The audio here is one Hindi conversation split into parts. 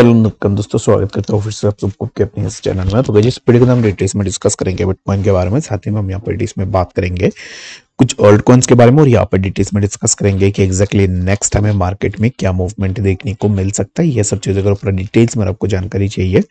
हेलो नमस्कार दोस्तों, स्वागत करता हूँ फिर से आप सबको के अपने इस चैनल में। तो गाइस, इस वीडियो को हम डिटेल्स में डिस्कस करेंगे बिटकॉइन के बारे में। साथ ही में हम यहाँ पर डिटेल्स में बात करेंगे कुछ ऑल्ट कॉइन्स के बारे में, और यहाँ पर डिटेल्स में डिस्कस करेंगे कि एग्जैक्टली नेक्स्ट हमें मार्केट में क्या मूवमेंट देखने को मिल सकता है। ये सब चीज़ों का पूरा डिटेल्स में आपको जानकारी चाहिए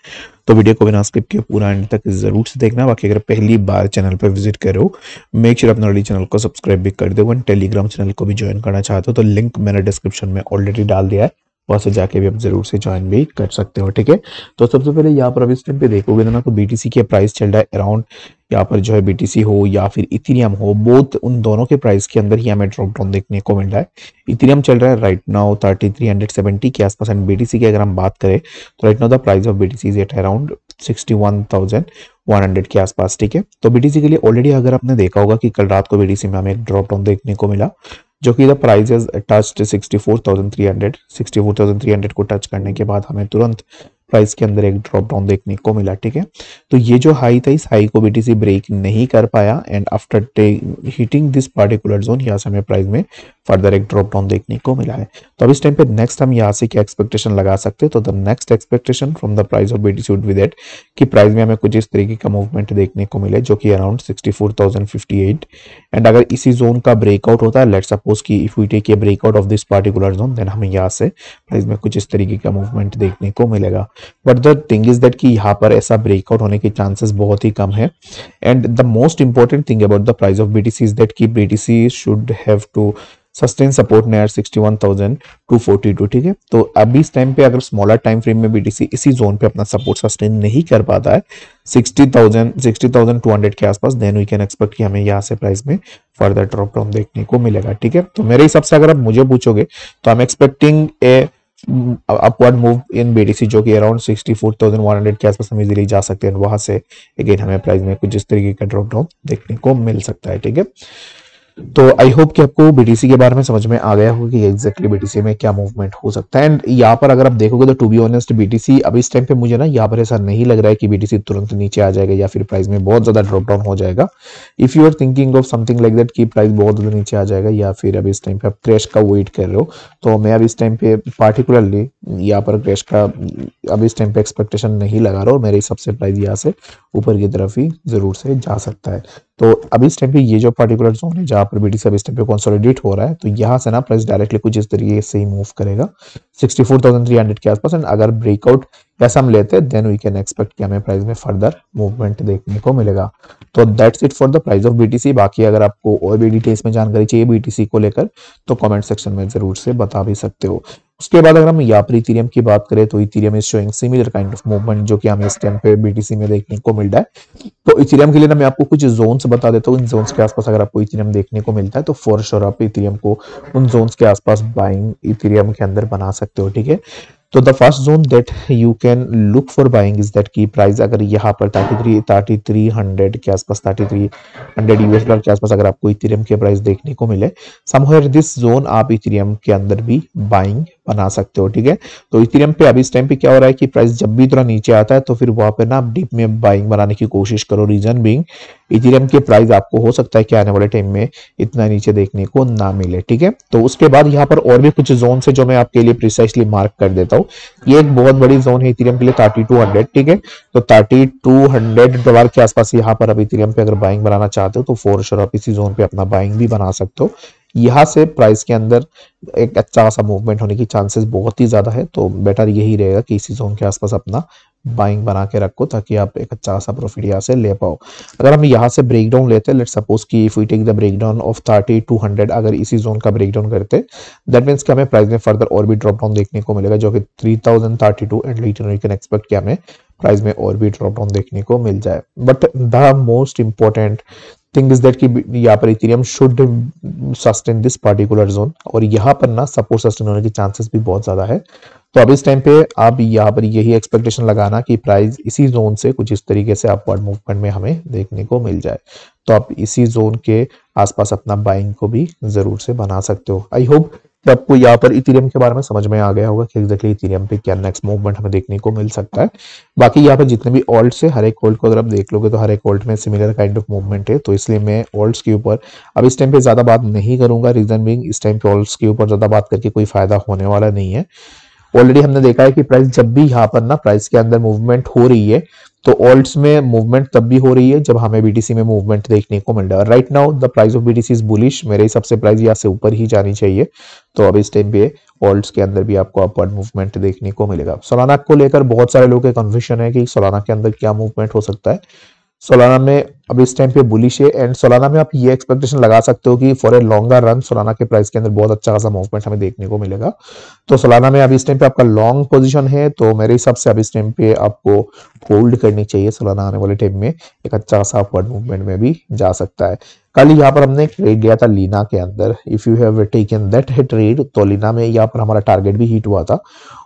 तो वीडियो को बिना स्किप किए पूरा एंड तक जरूर से देखना। बाकी अगर पहली बार चैनल पर विजिट कर रहे हो, मेक श्योर अपने ऑलरेडी चैनल को सब्सक्राइब भी कर दो। टेलीग्राम चैनल को भी ज्वाइन करना चाहते हो तो लिंक मैंने डिस्क्रिप्शन में ऑलरेडी डाल दिया है, वहां से जाके भी आप जरूर से ज्वाइन भी कर सकते हो। ठीक है, तो सबसे पहले यहाँ पर अभी इस टाइम पे देखोगे ना तो बीटीसी के प्राइस चल रहा है अराउंड, यहाँ पर जो है बीटीसी हो या फिर इथेरियम हो, बोथ उन दोनों के प्राइस के अंदर ही हमें ड्रॉप डाउन देखने को मिल रहा है। इथेरियम चल रहा है राइट नाउ 3370 के आसपास, एंड बीटीसी की अगर हम बात करें तो right now the price of BTC is at around 61,100 के आसपास। ठीक है, तो बीटीसी के लिए ऑलरेडी अगर आपने देखा होगा कि कल रात को बीटीसी में हमें एक ड्रॉप डाउन देखने को मिला, जो कि द प्राइस इज टच्ड 64,300 को टच करने के बाद हमें तुरंत प्राइस के अंदर एक ड्रॉप डाउन देखने को मिला। ठीक है, तो ये जो हाई था, इस हाई को बीटीसी ब्रेक नहीं कर पाया, and after hitting this particular zone यहाँ से हमें प्राइस में फर्दर एक ड्रॉप डाउन देखने को मिला है। तो अब इस टाइम पे नेक्स्ट हम यहाँ से क्या एक्सपेक्टेशन लगा सकते हैं, तो the next expectation from the price of BTC would be that कि प्राइस में हमें कुछ इस तरीके का मूवमेंट देखने को मिले, जो कि अराउंड 64,058, एंड अगर इसी जोन का ब्रेकआउट होता है, लेट्स सपोज कि if we take a breakout of this particular zone, then हमें यहाँ से प्राइस में कुछ इस तरीके का मूवमेंट देखने को मिलेगा। But the thing is that कि यहाँ पर ऐसा ब्रेकआउट होने के चांसेस बहुत ही कम है, and the most important thing about the price of BTC is that कि BTC should have to sustain support near 61,242। ठीक है, तो अभी इस टाइम पे अगर स्मॉलर टाइम फ्रेम में बीटीसी इसी जोन पे अपना सपोर्ट सस्टेन नहीं कर पाता है 60,200 के आसपास, देन वी कैन एक्सपेक्ट कि हमें यहाँ से प्राइस में फर्दर ड्रॉप डाउन देखने को मिलेगा। ठीक है, तो मेरे हिसाब से अगर आप मुझे पूछोगे तो I am expecting a upward move in BTC, जो कि अराउंड 64,100 के आसपास हम इजीली जा सकते हैं, वहां से अगेन हमें प्राइस में कुछ इस तरीके का ड्रॉप डाउन देखने को मिल सकता है। ठीक है, तो आई होप कि आपको बीटीसी के बारे में समझ में आ गया होगा कि एग्जैक्टली बीटीसी में क्या मूवमेंट हो सकता है। एंड यहाँ पर अगर आप देखोगे तो टू बी ऑनेस्ट बीटीसी अभी इस टाइम पे मुझे ना यहाँ पर ऐसा नहीं लग रहा है कि बीटीसी तुरंत नीचे आ जाएगा या फिर प्राइस में बहुत ज्यादा ड्रॉप डाउन हो जाएगा। If you are thinking of something like that कि प्राइस बहुत ज्यादा नीचे आ जाएगा या फिर अभी इस टाइम पे आप क्रैश का वेट कर रहे हो, तो मैं अभी इस टाइम पे पार्टिकुलरली यहाँ पर क्रैश का अभी इस टाइम पे एक्सपेक्टेशन नहीं लगा रहा, और मेरे हिसाब से प्राइस यहाँ से ऊपर की तरफ ही जरूर से जा सकता है। तो अभी इस टाइम पे ये जो पार्टिकुलर जोन है जहां पर बीटीसी अभी इस टाइम पे कंसोलिडेट हो रहा है, तो यहाँ से ना प्राइस डायरेक्टली कुछ इस तरीके से ही मूव करेगा 64,300 के आसपास, एंड अगर ब्रेकआउट ऐसा हम लेते हैं देन वी कैन एक्सपेक्ट कि हमें प्राइस में फर्दर मूवमेंट देखने को मिलेगा। तो that's it for the price of BTC. बाकी अगर आपको और भी डिटेल्स में जानकारी चाहिए बीटीसी को लेकर तो कमेंट सेक्शन में जरूर से बता भी सकते हो। उसके बाद अगर हम यहाँ पर इथेरियम की बात करें तो Ethereum is showing similar kind of movement, जो कि हमें इस टाइम पे बीटीसी में देखने को मिल रहा है। तो इथेरियम के लिए ना मैं आपको कुछ जोन्स बता देता हूँ, इन जोन्स के आसपास अगर आपको इथेरियम देखने को मिलता है तो फॉर श्योर आप इथेरियम को उन जोन्स के आसपास बाइंग इथेरियम के अंदर बना सकते हो। ठीक है, तो the first zone that you can look for buying is that की प्राइस अगर यहाँ पर 3300 के आसपास 3300 यूएस डॉलर के आसपास अगर आपको इथेरियम के प्राइस देखने को मिले, समवेयर दिस जोन आप इथेरियम के अंदर भी बाइंग बना सकते हो। ठीक है, तो इथेरियम पे अभी इस टाइम पे क्या हो रहा है कि प्राइस जब भी थोड़ा नीचे आता है तो फिर वहां पे ना आप डीप में बाइंग बनाने की कोशिश करो। रीजन बीइंग इथेरियम के प्राइस आपको हो सकता है कि आने वाले टाइम में इतना नीचे देखने को ना मिले। ठीक है, तो उसके बाद यहाँ पर और भी कुछ जोन है जो मैं आपके लिए प्रिसाइसली मार्क कर देता हूँ। ये एक बहुत बड़ी जोन है इथेरियम के लिए 3200। ठीक है, तो 3200 डॉलर के आसपास यहाँ पर अब इथेरियम पे अगर बाइंग बनाना चाहते हो तो फॉर श्योर आप इसी जोन पे अपना बाइंग भी बना सकते हो। यहाँ से प्राइस के अंदर एक अच्छा सा मूवमेंट होने की चांसेस बहुत ही ज्यादा है, तो बेटर यही रहेगा कि इसी जोन के आसपास अपना बाइंग बना के रखो ताकि आप एक अच्छा सा प्रॉफिट यहाँ से ले पाओ। अगर हम यहाँ से ब्रेकडाउन लेते हैं, लेट्स सपोज कि if we take the breakdown of 3200, अगर इसी जोन का ब्रेकडाउन करते दैट मींस कि हमें प्राइस में फर्दर और भी ड्रॉप डाउन देखने को मिलेगा, जो कि 3032, and later we can expect कि हमें प्राइस में और भी ड्रॉप डाउन देखने को मिल जाए। But the most important thing is that कि यहाँ पर Ethereum should sustain this particular zone, और यहाँ पर ना सपोर्ट सस्टेन होने की चांसेस भी बहुत ज्यादा है। तो अब इस टाइम पे आप यहाँ पर यही एक्सपेक्टेशन लगाना कि प्राइस इसी जोन से कुछ इस तरीके से अपवर्ड मूवमेंट में हमें देखने को मिल जाए, तो आप इसी जोन के आसपास अपना बाइंग को भी जरूर से बना सकते हो। आई होप कि आपको यहाँ पर इथेरियम के बारे में समझ में आ गया होगा कि एक्जैक्टली इथेरियम पे क्या नेक्स्ट मूवमेंट हमें देखने को मिल सकता है। बाकी यहाँ पर जितने भी ऑल्ट्स है, हर एक ऑल्ट को अगर आप देख लोगे तो हर एक ऑल्ट में सिमिलर काइंड ऑफ मूवमेंट है, तो इसलिए मैं ऑल्ट्स के ऊपर अब इस टाइम पे ज्यादा बात नहीं करूंगा। रीजन बीइंग इस टाइम पे ऑल्ट्स के ऊपर ज्यादा बात करके कोई फायदा होने वाला नहीं है। ऑलरेडी हमने देखा है कि प्राइस जब भी यहाँ पर ना प्राइस के अंदर मूवमेंट हो रही है तो ऑल्ट्स में मूवमेंट तब भी हो रही है जब हमें बीटीसी में मूवमेंट देखने को मिल रहा है। Right now the price of BTC is bullish, मेरे हिसाब से प्राइस यहाँ से ऊपर ही जानी चाहिए। तो अब इस टाइम पे ऑल्ट्स के अंदर भी आपको अपवर्ड मूवमेंट देखने को मिलेगा। सोलाना को लेकर बहुत सारे लोगों के कंफ्यूजन है कि सोलाना के अंदर क्या मूवमेंट हो सकता है। सोलाना में अब इस टाइम पे बुलिश है एंड सोलाना में आप ये एक्सपेक्टेशन लगा सकते हो कि for a longer run Solana के प्राइस के अंदर बहुत अच्छा खासा मूवमेंट हमें देखने को मिलेगा। तो सोलाना में अब इस टाइम पे आपका लॉन्ग पोजीशन है, तो मेरे हिसाब से अब इस टाइम पे आपको होल्ड करनी चाहिए। सोलाना आने वाले टाइम में एक अच्छा खासा अपवर्ड मूवमेंट में भी जा सकता है। कल यहाँ पर हमने एक ट्रेड लिया था लीना के अंदर, if you have taken that trade, तो लीना में यहाँ पर हमारा टारगेट भी हिट हुआ था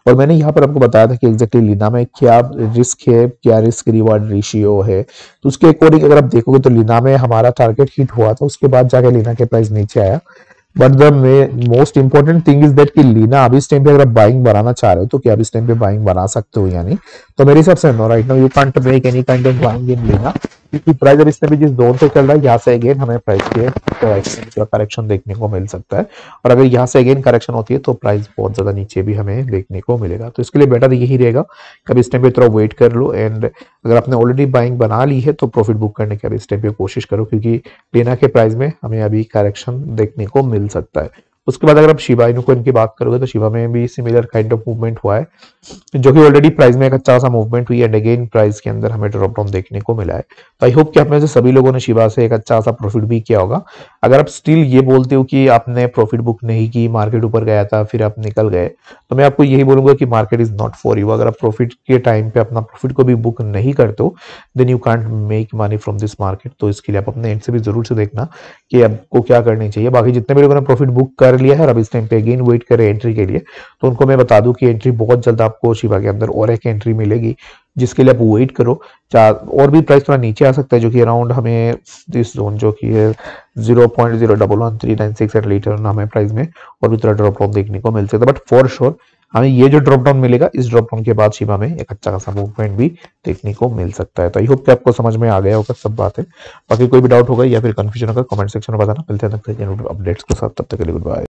और मैंने यहाँ पर आपको बताया था कि एग्जैक्टली लीना में क्या रिस्क है, क्या रिस्क रिवार्ड रेशियो है। तो उसके अकॉर्डिंग अगर आप देखोगे तो लीना में हमारा टारगेट हिट हुआ था, उसके बाद जाके लीना के प्राइस नीचे आया। But the most important thing is that कि लीना अभी इस टाइम पे अगर आप बाइंग बनाना चाह रहे हो तो क्या आप इस टाइम पे बाइंग बना सकते हो यानी, तो मेरे हिसाब से no, right now you can't make any kind of buying in लीना, क्योंकि प्राइस अब इस टाइम पे जिस जोन से चल रहा है यहाँ से अगेन हमें प्राइस के करेक्शन देखने को मिल सकता है और अगर यहाँ से अगेन करेक्शन होती है तो प्राइस बहुत ज्यादा नीचे भी हमें देखने को मिलेगा। तो इसके लिए बेटर यही रहेगा कभी इस टाइम पे थोड़ा वेट कर लो एंड अगर आपने ऑलरेडी बाइंग बना ली है तो प्रॉफिट बुक करने की अभी इस टाइम पे कोशिश करो, क्योंकि लीना के प्राइस में हमें अभी करेक्शन देखने को मिल सकता है। उसके बाद अगर आप शिबा इनू कोइन की बात करोगे तो शिबा में भी सिमिलर काइंड ऑफ मूवमेंट हुआ है, जो कि ऑलरेडी प्राइस में एक अच्छा सा मूवमेंट हुई है एंड अगेन प्राइस के अंदर हमें ड्रॉप डाउन देखने को मिला है। तो आई होप कि आप में से सभी लोगों ने शिबा से एक अच्छा सा प्रॉफिट भी किया होगा। अगर आप स्टिल ये बोलते हो कि आपने प्रॉफिट बुक नहीं की, मार्केट ऊपर गया था फिर आप निकल गए, तो मैं आपको यही बोलूंगा कि market is not for you. अगर आप प्रॉफिट के टाइम पे अपना प्रॉफिट को भी बुक नहीं करते हो then you can't make money from this market. तो इसके लिए आप अपने एंड से भी जरूर से देखना कि आपको क्या करनी चाहिए। बाकी जितने भी लोगों ने प्रॉफिट बुक कर लिया है अब इस टाइम पे अगेन वेट करें एंट्री के लिए, तो उनको मैं बता दूं कि एंट्री बहुत जल्द आपको शिबा के अंदर और एक एंट्री मिलेगी जिसके लिए आप वेट करो। और भी प्राइस थोड़ा नीचे आ सकता है जो कि अराउंड हमें दिस जोन जो कि है 0.011396 एट लीटर हमें प्राइस में और भी थोड़ा ड्रॉप डाउन देखने को मिल सकता है। बट फॉर श्योर हमें ये जो ड्रॉप डाउन मिलेगा इस ड्रॉप डाउन के बाद शिबा में एक अच्छा खासा मूवमेंट भी देखने को मिल सकता है। तो आई होप कि आपको समझ में आ गया होगा सब बातें। बाकी कोई भी डाउट होगा या फिर कंफ्यूजन होगा कमेंट सेक्शन में बताना। मिलते हैं अपडेट्स के साथ, तब तक के लिए गुड बाय।